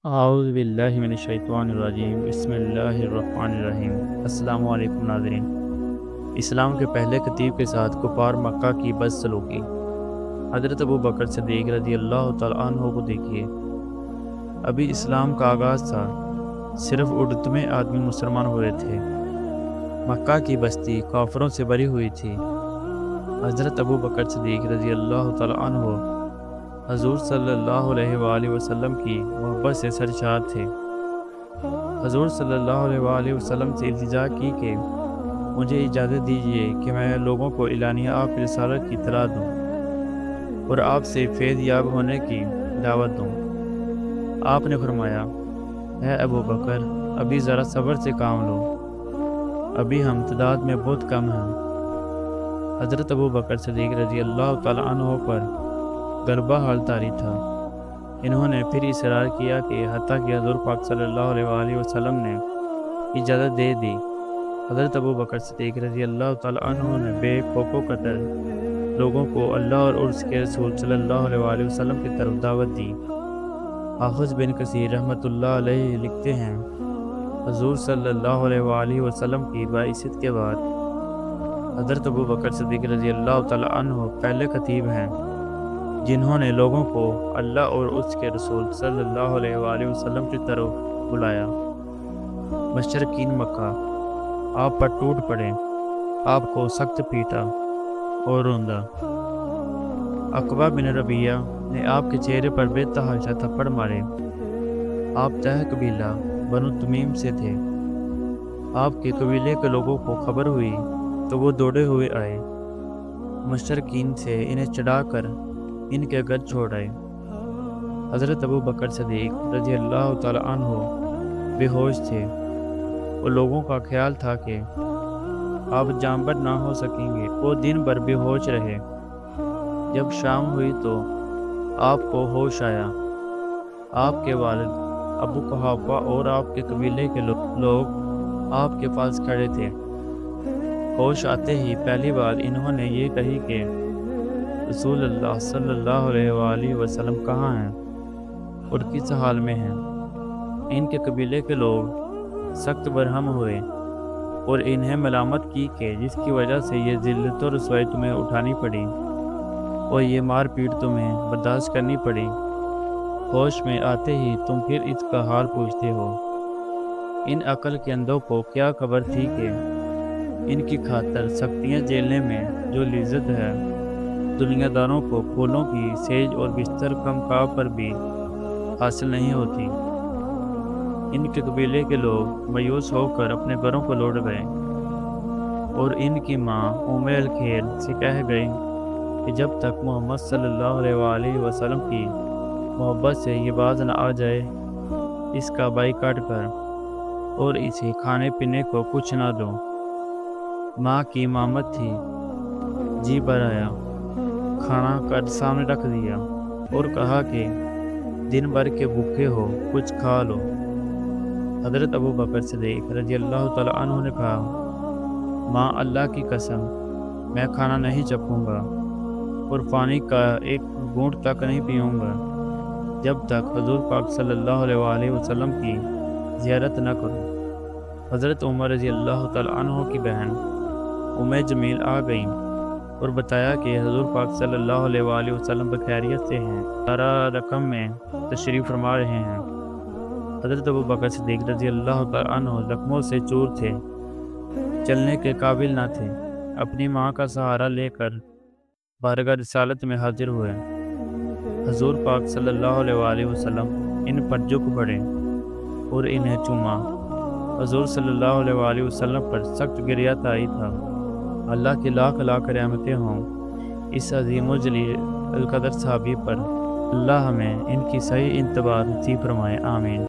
اعوذ باللہ من الشیطان الرجیم بسم اللہ الرحمن الرحیم۔ السلام علیکم ناظرین۔ اسلام کے پہلے خطیب کے ساتھ کفار مکہ کی بد سلوکی۔ حضرت ابو بکر صدیق رضی اللہ تعالیٰ عنہ کو دیکھیے۔ ابھی اسلام کا آغاز تھا، صرف اڑتمے آدمی مسلمان ہوئے تھے۔ مکہ کی بستی کافروں سے بری ہوئی تھی۔ حضرت ابو بکر صدیق رضی اللہ تعالیٰ عنہ حضور صلی اللہ علیہ وآلہ وسلم کی محبت سے سرشار تھے۔ حضور صلی اللہ علیہ وآلہ وسلم سے التجا کی کہ مجھے اجازت دیجیے کہ میں لوگوں کو اعلانیہ آپ کی رسالت کی اطلاع دوں اور آپ سے فیض یاب ہونے کی دعوت دوں۔ آپ نے فرمایا، اے ابو بکر، ابھی ذرا صبر سے کام لو، ابھی ہم تعداد میں بہت کم ہیں۔ حضرت ابو بکر صدیق رضی اللہ تعالیٰ عنہ پر غلبہ حال طاری تھا۔ انہوں نے پھر اصرار کیا کہ حتیٰ کہ حضور پاک صلی اللہ علیہ وآلہ وسلم نے اجازت دے دی۔ حضرت ابو بکر صدیق رضی اللہ تعالیٰ عنہ نے بے کوکو قطر لوگوں کو اللہ اور اس کے رسول صلی اللہ علیہ وآلہ وسلم کی طرف دعوت دی۔ حافظ بن کثیر رحمۃ اللہ علیہ لکھتے ہیں، حضور صلی اللہ علیہ وآلہ وسلم کی بعثت کے بعد حضرت ابو بکر صدیق رضی اللہ تعالیٰ عنہ پہلے خطیب ہیں جنہوں نے لوگوں کو اللہ اور اس کے رسول صلی اللہ علیہ وآلہ وسلم کی طرف بلایا۔ مشرقین مکہ آپ پر ٹوٹ پڑے، آپ کو سخت پیٹا اور روندا۔ عقبہ بن ربیعہ نے آپ کے چہرے پر بے تحاشا تھپڑ مارے۔ آپ تہ قبیلہ بنو تمیم سے تھے۔ آپ کے قبیلے کے لوگوں کو خبر ہوئی تو وہ دوڑے ہوئے آئے، مشرقین سے انہیں چڑھا کر ان کے گھر چھوڑ آئے۔ حضرت ابو بکر صدیق رضی اللہ تعالیٰ عنہ بے ہوش تھے۔ اور لوگوں کا خیال تھا کہ آپ جانبر نہ ہو سکیں گے۔ وہ دن بھر بے ہوش رہے۔ جب شام ہوئی تو آپ کو ہوش آیا۔ آپ کے والد ابو قحافہ اور آپ کے قبیلے کے لوگ آپ کے پاس کھڑے تھے۔ ہوش آتے ہی پہلی بات انہوں نے یہ کہی کہ رسول اللہ صلی اللہ علیہ وآلہ وسلم کہاں ہیں اور کس حال میں ہیں۔ ان کے قبیلے کے لوگ سخت برہم ہوئے اور انہیں ملامت کی کہ جس کی وجہ سے یہ ذلت و رسوائی تمہیں اٹھانی پڑی اور یہ مار پیٹ تمہیں برداشت کرنی پڑی۔ ہوش میں آتے ہی تم پھر اس کا حال پوچھتے ہو۔ ان عقل کے اندھوں کو کیا خبر تھی کہ ان کی خاطر سختیاں جیلنے میں جو لذت ہے دنیا داروں کو پھولوں کی سیج اور بستر کم کعب پر بھی حاصل نہیں ہوتی۔ ان کے قبیلے کے لوگ مایوس ہو کر اپنے گھروں کو لوٹ گئے اور ان کی ماں ام الخیر سے کہہ گئی کہ جب تک محمد صلی اللہ علیہ وآلہ وسلم کی محبت سے یہ باز نہ آ جائے، اس کا بائیکاٹ کر اور اسے کھانے پینے کو کچھ نہ دو۔ ماں کی امامت تھی، جی بھر آیا، کھانا کر سامنے رکھ دیا اور کہا کہ دن بھر کے بھوکے ہو، کچھ کھا لو۔ حضرت ابو بکر صدیق رضی اللہ تعالیٰ عنہ نے کہا، ماں اللہ کی قسم، میں کھانا نہیں چکھوں گا اور پانی کا ایک گھونٹ تک نہیں پیوں گا جب تک حضور پاک صلی اللہ علیہ وآلہ وسلم کی زیارت نہ کروں۔ حضرت عمر رضی اللہ تعالیٰ عنہ کی بہن ام جمیل آ گئیں اور بتایا کہ حضور پاک صلی اللہ علیہ وآلہ وسلم بخیریت سے ہیں، دارا رقم میں تشریف فرما رہے ہیں۔ حضرت ابو بکر صدیق رضی اللہ تعالیٰ عنہ زخموں سے چور تھے، چلنے کے قابل نہ تھے۔ اپنی ماں کا سہارا لے کر بارگاہ رسالت میں حاضر ہوئے۔ حضور پاک صلی اللہ علیہ وآلہ وسلم ان پر جھک پڑے اور انہیں چوما۔ حضور صلی اللہ علیہ وآلہ وسلم پر سخت گریہ طاری تھا۔ اللہ کی لاکھ لاکھ رحمتیں ہوں اس عظیم و جلیل القدر صحابی پر۔ اللہ ہمیں ان کی صحیح انتباہ نصیب فرمائے، آمین۔